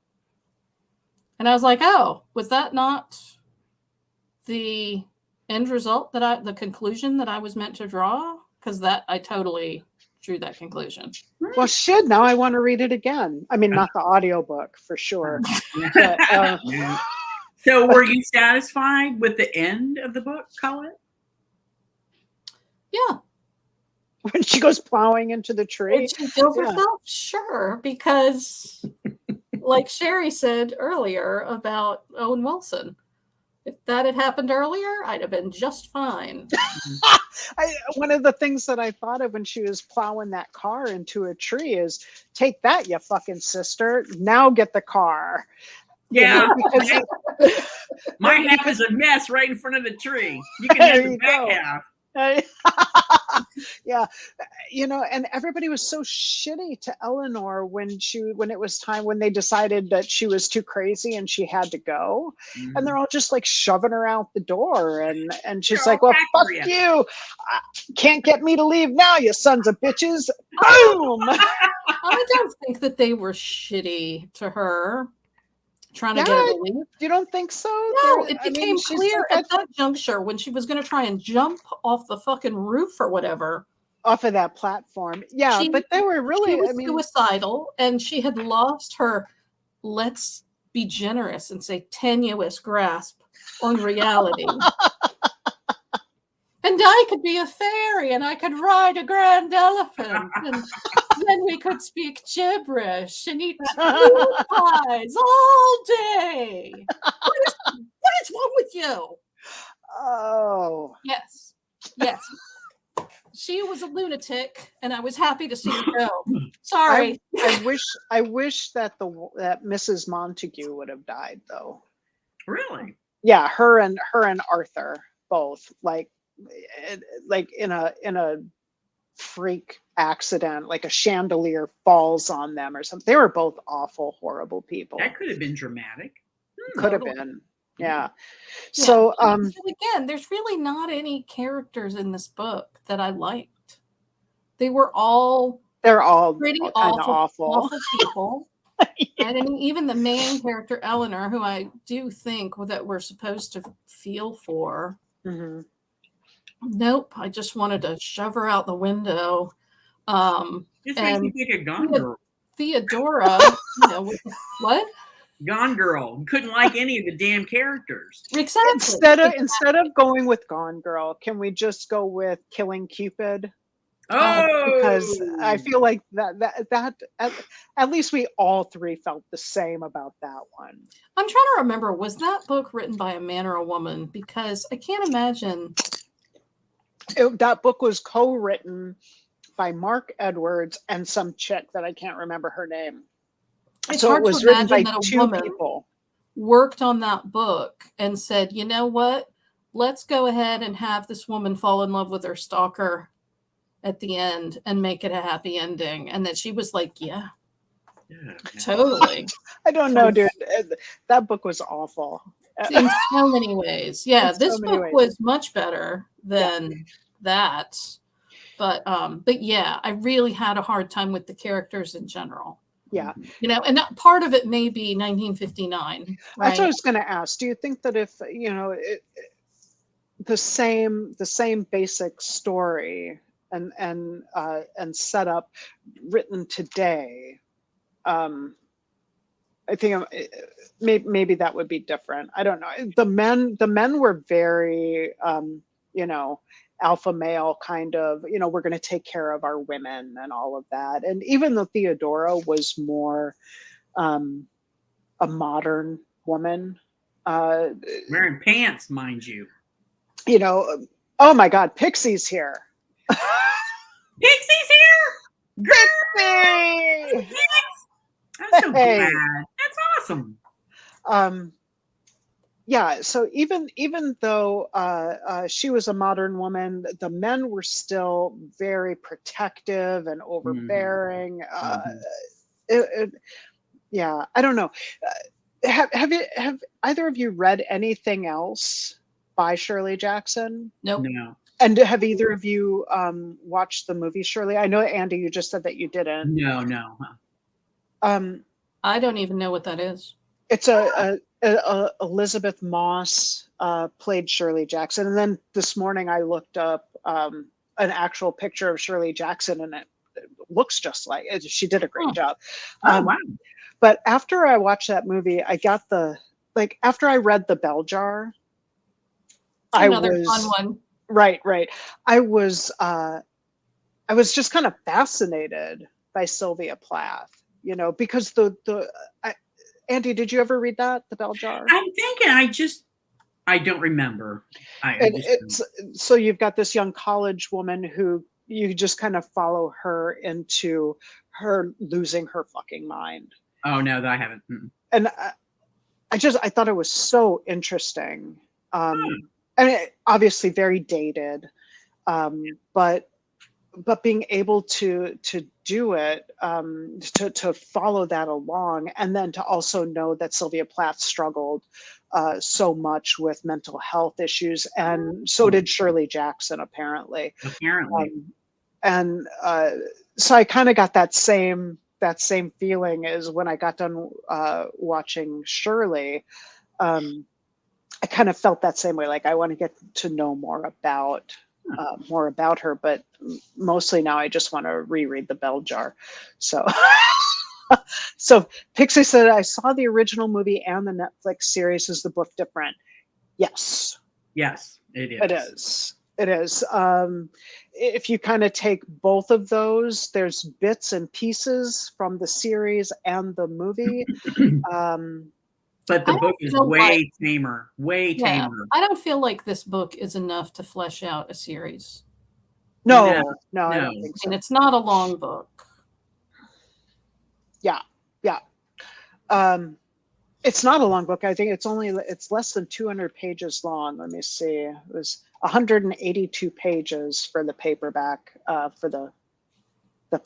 And I was like, oh, was that not the end result the conclusion that I was meant to draw? Because I totally drew that conclusion. Well, shit, now I want to read it again. I mean, not the audiobook for sure. But, Yeah. So were you satisfied with the end of the book, Colin? Yeah. when she goes plowing into the tree. If she kills Yeah. herself, sure, because like Sherry said earlier about Owen Wilson, if that had happened earlier, I'd have been just fine. One of the things that I thought of when she was plowing that car into a tree is, take that, you fucking sister. Now get the car. Yeah. Because My half is a mess right in front of the tree. You can There have the you back go. half. yeah, and everybody was so shitty to Eleanor when it was time, when they decided that she was too crazy and she had to go, and they're all just like shoving her out the door, and she's They're like, all well, fuck back for you, can't get me to leave now, you sons of bitches. Boom. I don't think that they were shitty to her, trying to Yeah, get her to leave. You don't think so? No, it became she's clear like at that juncture when she was going to try and jump off the fucking roof or whatever. off of that platform. Yeah, She but they were she really, was I mean, suicidal, and she had lost her, let's be generous and say, tenuous grasp on reality. And I could be a fairy, and I could ride a grand elephant, and then we could speak gibberish and eat meat pies all day. What is wrong with you? oh, Yes, yes. She was a lunatic, and I was happy to see her go. Sorry. I wish that that Mrs. Montague would have died though. Really? Yeah, her and Arthur both, like in a freak accident, like a chandelier falls on them or something. They were both awful, horrible people. That could have been dramatic. Could have Totally. been. Yeah. Yeah. So So again, there's really not any characters in this book that I liked. They were all they're all pretty kind of awful. people. And I mean, even the main character, Eleanor, who I do think that we're supposed to feel for. Mm-hmm. Nope, I just wanted to shove her out the window. This makes me think of Gone Girl. Theodora, what? Gone Girl. Couldn't like any of the damn characters. Exactly. Instead of going with Gone Girl, can we just go with Killing Cupid? Oh, because I feel like that at least we all three felt the same about that one. I'm trying to remember, was that book written by a man or a woman? Because I can't imagine. That book was co-written by Mark Edwards and some chick that I can't remember her name. It's so hard it was to written imagine by that a two woman people. Worked on that book and said, you know what? Let's go ahead and have this woman fall in love with her stalker at the end and make it a happy ending. And that she was like, yeah, totally. I don't know, dude. That book was awful. In so many ways. Yeah, In this so many book ways. was much better than that. But yeah, I really had a hard time with the characters in general. Yeah. And that part of it may be 1959. Right? That's what I was going to ask. Do you think that if, the same basic story and setup written today, I think maybe that would be different. I don't know. The men were very, alpha male kind of, we're going to take care of our women and all of that. And even though Theodora was more a modern woman, wearing pants, mind you. Oh my God, Pixie's here. Pixie's here. Pixie! I'm so glad. That's awesome. Yeah, so even though she was a modern woman, the men were still very protective and overbearing. Yeah, I don't know. Have either of you read anything else by Shirley Jackson? Nope. No. And have either of you watched the movie Shirley? I know, Andy, you just said that you didn't. No. I don't even know what that is. It's Elizabeth Moss played Shirley Jackson, and then this morning I looked up an actual picture of Shirley Jackson, and it looks just like it. She did a great job. Wow. But after I watched that movie, I got after I read The Bell Jar, Another fun one. Right. I was just kind of fascinated by Sylvia Plath, because Andy, did you ever read that, The Bell Jar? I'm thinking, I don't remember. So you've got this young college woman who you just kind of follow her into her losing her fucking mind. Oh no, I haven't. And I thought it was so interesting. I mean, obviously very dated, but being able to do it, to follow that along, and then to also know that Sylvia Plath struggled so much with mental health issues, and so did Shirley Jackson, apparently. And so I kind of got that same feeling as when I got done watching Shirley. I kind of felt that same way. Like, I want to get to know more about more about her, but mostly now I just want to reread The Bell Jar. So, so Pixie said, I saw the original movie and the Netflix series. Is the book different? Yes. Yes, it is. It is. It is. If you kind of take both of those, there's bits and pieces from the series and the movie. But the book is way tamer, way tamer. I don't feel like this book is enough to flesh out a series. No, I don't think so. And it's not a long book. Yeah. It's not a long book. I think it's less than 200 pages long. Let me see. It was 182 pages for the paperback, for the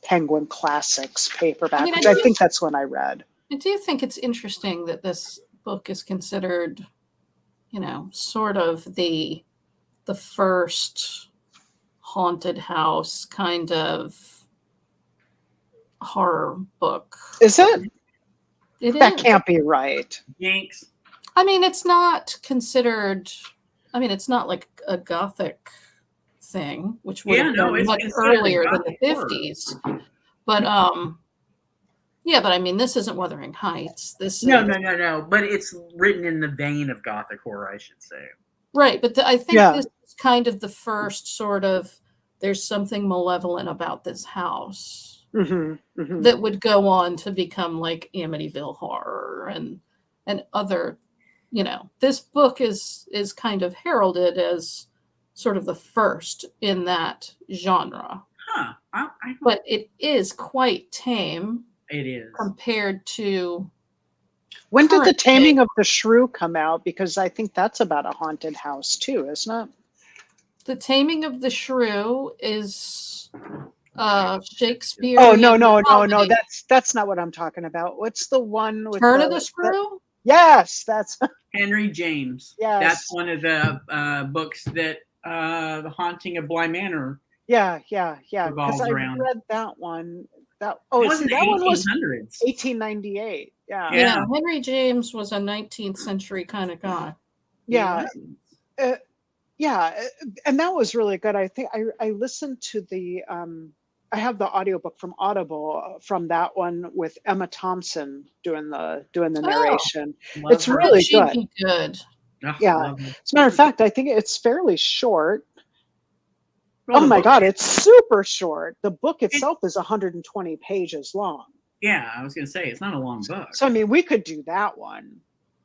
Penguin Classics paperback, which I think that's when I read. I do think it's interesting that this book is considered, sort of the first haunted house kind of horror book. Is it? That can't be right. Jinx. I mean, it's not considered. I mean, it's not like a Gothic thing, which would have been much earlier than the 50s. But yeah, but I mean, this isn't Wuthering Heights. This no. But it's written in the vein of Gothic horror, I should say. Right, but I think this is kind of the first sort of. There's something malevolent about this house. That would go on to become like Amityville Horror and other, this book is kind of heralded as sort of the first in that genre. But it is quite tame. It is. Compared to. When did The Taming of the Shrew come out? Because I think that's about a haunted house too, isn't it? The Taming of the Shrew is Shakespeare. Oh no. That's not what I'm talking about. What's the one with Turn of the Screw? Yes, that's Henry James. Yes. That's one of the books that The Haunting of Bly Manor. Yeah. Because I read that one. That one was 1898. Yeah. Henry James was a 19th century kind of guy. Yeah. And that was really good. I think I listened to the I have the audiobook from Audible from that one with Emma Thompson doing the narration. It's really good. Good. Yeah. As a matter of fact, I think it's fairly short. Oh my God, it's super short. The book itself is 120 pages long. Yeah, I was going to say, it's not a long book. So, I mean, we could do that one.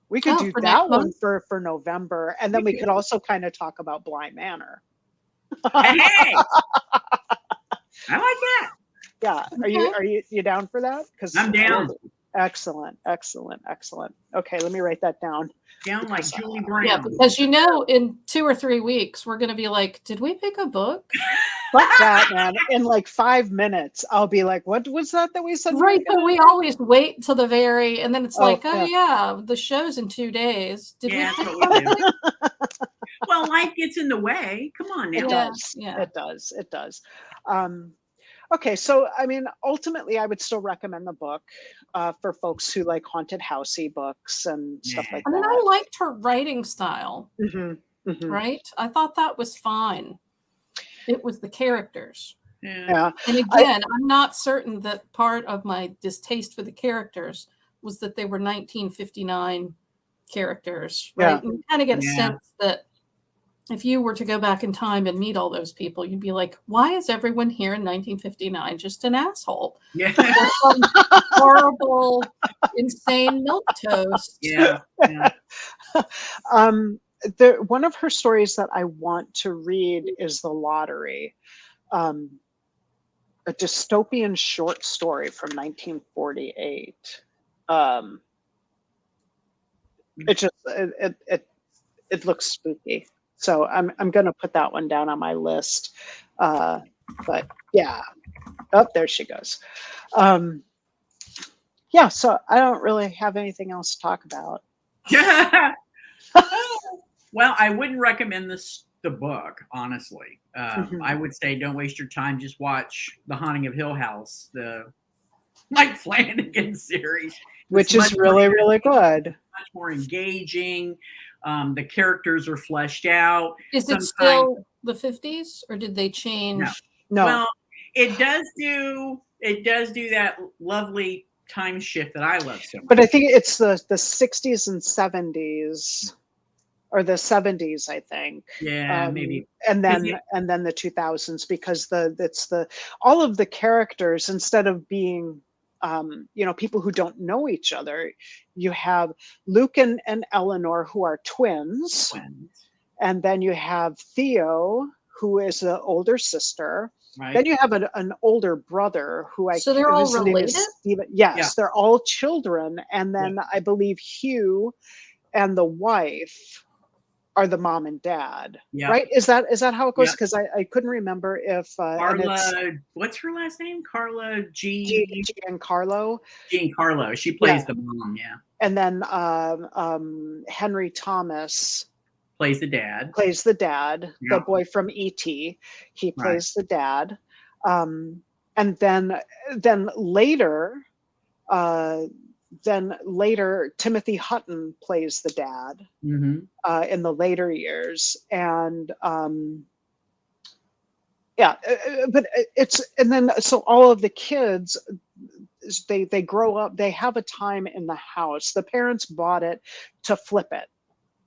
We could do that one for November. And then we could also kind of talk about Bly Manor. Hey! I like that. Yeah. Are you down for that? Because I'm down. Excellent. Okay, let me write that down. Down like Julie Brown. Yeah, because in 2 or 3 weeks, we're going to be like, did we pick a book? Fuck that, man. In like 5 minutes, I'll be like, what was that we said? Right, but we always wait till the very, and then it's the show's in 2 days. Did we pick something? Well, life gets in the way. Come on now. It does. Yeah. It does. Okay, so I mean, ultimately, I would still recommend the book for folks who like haunted housey books and stuff like that. I mean, I liked her writing style, right? I thought that was fine. It was the characters. Yeah. And again, I'm not certain that part of my distaste for the characters was that they were 1959 characters, right? Yeah. You kind of get a sense that if you were to go back in time and meet all those people, you'd be like, why is everyone here in 1959 just an asshole? Yeah. Some horrible, insane milquetoast. Yeah. One of her stories that I want to read is The Lottery, a dystopian short story from 1948. It looks spooky. So I'm going to put that one down on my list. But yeah. Oh, there she goes. Yeah, so I don't really have anything else to talk about. Well, I wouldn't recommend the book, honestly. I would say don't waste your time. Just watch The Haunting of Hill House, the Mike Flanagan series. Which is really, really good. Much more engaging. The characters are fleshed out. Is it still the 50s, or did they change? No. Well, it does do that lovely time shift that I love so much. But I think it's the 60s and 70s, or the 70s, I think. Yeah, maybe. And 'Cause then the 2000s, because all of the characters, instead of being people who don't know each other, you have Luke and Eleanor, who are twins, and then you have Theo, who is the older sister. Right. Then you have an older brother So they're all whose name related? is Stephen. Yes, Yeah. they're all children. And then I believe Hugh and the wife are the mom and dad. Yeah. Right? Is that how it goes? Yeah. Because I couldn't remember if Carla, what's her last name? Carla Giancarlo. Giancarlo. She plays the mom, yeah. And then Henry Thomas plays the dad. The boy from E.T. He plays the dad. And then later, Timothy Hutton plays the dad in the later years. And but so all of the kids, they grow up, they have a time in the house. The parents bought it to flip it.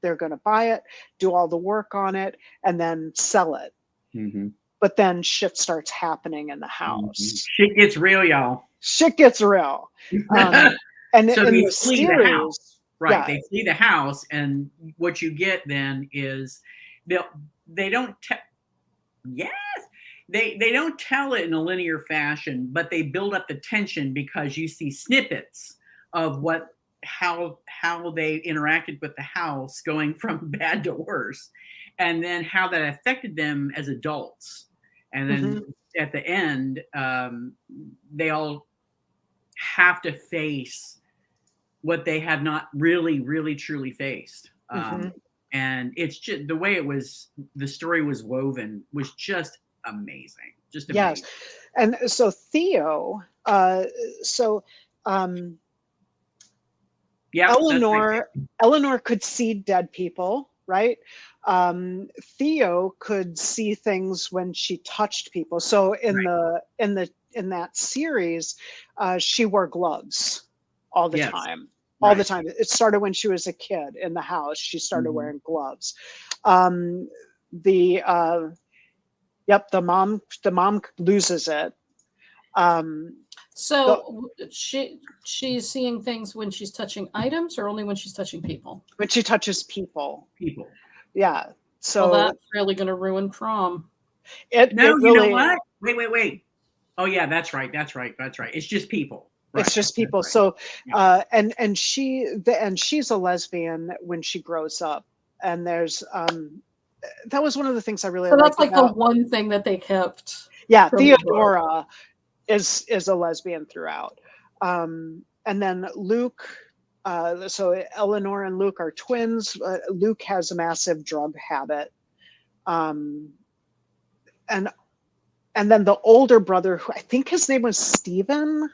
They're going to buy it, do all the work on it, and then sell it. But then shit starts happening in the house. Shit gets real, y'all. Shit gets real. And so in they the flee series, the house. Right. Yeah. They flee the house, and what you get then is they don't they don't tell it in a linear fashion, but they build up the tension because you see snippets of how they interacted with the house, going from bad to worse, and then how that affected them as adults. And then at the end, they all have to face what they have not really, really, truly faced. And it's just the way the story was woven was just amazing. Just amazing. Yes. And so Theo, Eleanor could see dead people, right? Theo could see things when she touched people. So in that series, she wore gloves all the time. All the time. It started when she was a kid in the house. She started wearing gloves. The mom loses it. So she's seeing things when she's touching items, or only when she's touching people? When she touches people. Yeah. So that's really going to ruin prom. You know what? Wait. Oh yeah, that's right. It's just people. It's just people. Right. So, and she's a lesbian when she grows up. And there's that was one of the things I really liked. So that's like the one thing that they kept. Yeah, Theodora is a lesbian throughout. And then Luke. So Eleanor and Luke are twins. Luke has a massive drug habit. And then the older brother, who I think his name was Stephen.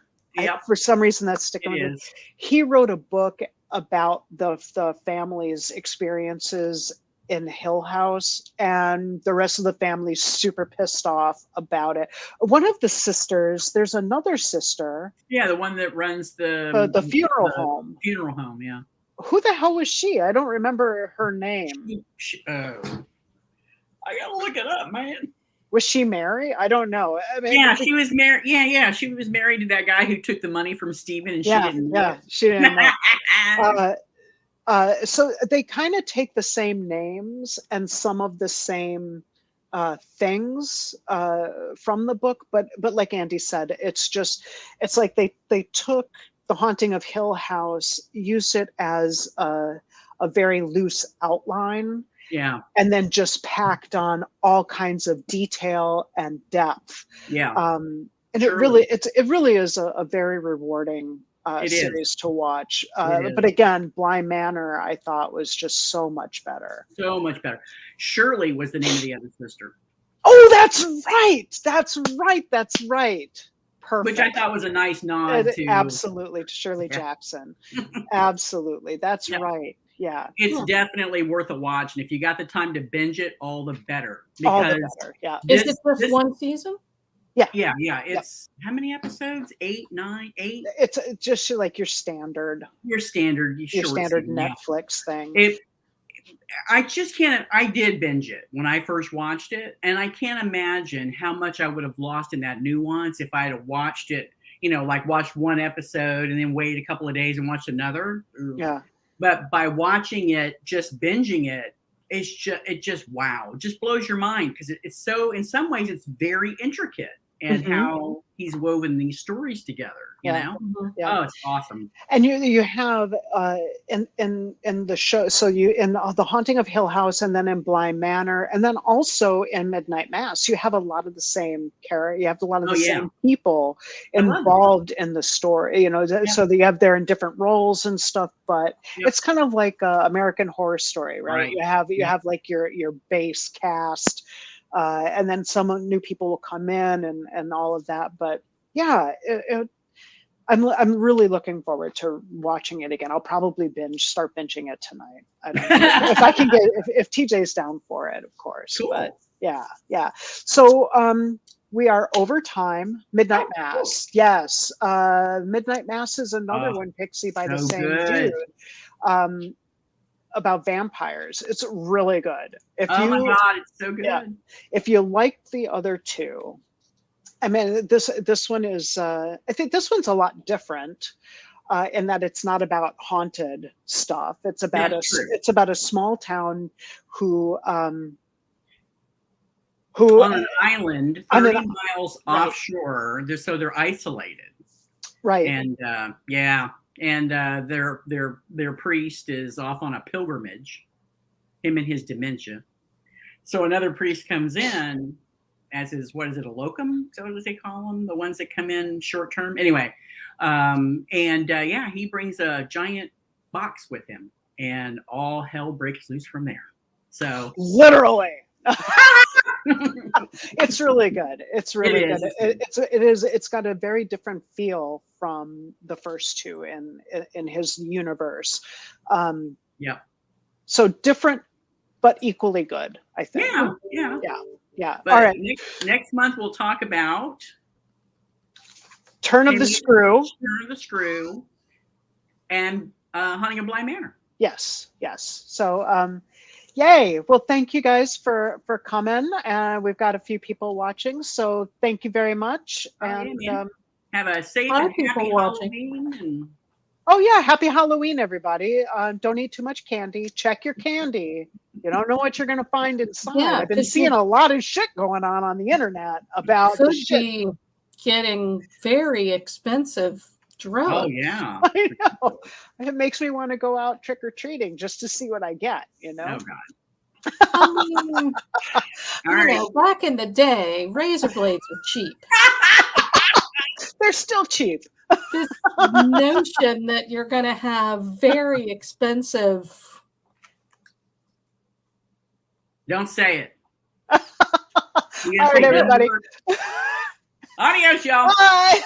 For some reason that's sticking with me. He wrote a book about the family's experiences in Hill House, and the rest of the family's super pissed off about it. One of the sisters, there's another sister. Yeah, the one that runs the funeral home. Funeral home, yeah. Who the hell was she? I don't remember her name. I gotta look it up, man. Was she married? I don't know. I mean, yeah, she was married. Yeah, she was married to that guy who took the money from Steven, and she didn't know. She didn't know. So they kind of take the same names and some of the same things from the book, but like Andy said, it's like they took The Haunting of Hill House, used it as a very loose outline. Yeah. And then just packed on all kinds of detail and depth. Yeah. And it really is a very rewarding series to watch. But again, Bly Manor, I thought, was just so much better. So much better. Shirley was the name of the other sister. Oh, that's right. Perfect. Which I thought was a nice nod to. Absolutely, to Shirley Jackson. Absolutely. That's right. Yeah. It's definitely worth a watch. And if you got the time to binge it, all the better. All the better. Yeah. Is it just one season? Yeah. Yeah. It's how many episodes? 8, 9, 8? It's just like your standard Netflix thing. I just can't. I did binge it when I first watched it, and I can't imagine how much I would have lost in that nuance if I had watched it. Like watched one episode and then wait a couple of days and watched another. Yeah. But by watching it, just binging it, it just wow, it just blows your mind because it's so. In some ways, it's very intricate and how he's woven these stories together. You know? Oh, it's awesome. And you have in the show, so you in The Haunting of Hill House, and then in Bly Manor, and then also in Midnight Mass, you have a lot of the same character. You have a lot of the same people involved in the story. So you have they're in different roles and stuff, but it's kind of like American Horror Story, right? You have like your base cast, and then some new people will come in and all of that. But yeah, I'm really looking forward to watching it again. I'll probably start binging it tonight. I don't know. If I can if TJ's down for it, of course. Cool. But yeah. So we are over time. Midnight Mass. Cool. Yes. Midnight Mass is another one, Pixie, by the same dude. About vampires. It's really good. My God, it's so good. Yeah, if you liked the other two, I mean, this one is. I think this one's a lot different in that it's not about haunted stuff. It's about a small town who on an island 30 miles offshore. So they're isolated, right? And and their priest is off on a pilgrimage. Him and his dementia. So another priest comes in. As is, what is it, a locum? Is that what they call them? The ones that come in short term? Anyway, he brings a giant box with him, and all hell breaks loose from there. So literally, it's really good. It's really good. It's got a very different feel from the first two in his universe. So different, but equally good, I think. Yeah. But all right. Next month we'll talk about Turn of the Screw, and Haunting of Bly Manor. Yes. So, yay! Well, thank you guys for coming. We've got a few people watching, so thank you very much. And have a safe and happy Halloween. Oh yeah, happy Halloween, everybody! Don't eat too much candy. Check your candy. You don't know what you're going to find inside. Yeah, I've been seeing a lot of shit going on the internet about could the shit. Be getting very expensive drugs. Oh yeah, I know. It makes me want to go out trick or treating just to see what I get. Oh God. I mean, back in the day, razor blades were cheap. They're still cheap. This notion that you're going to have very expensive. Don't say it. All right, everybody. Adios, y'all. Bye.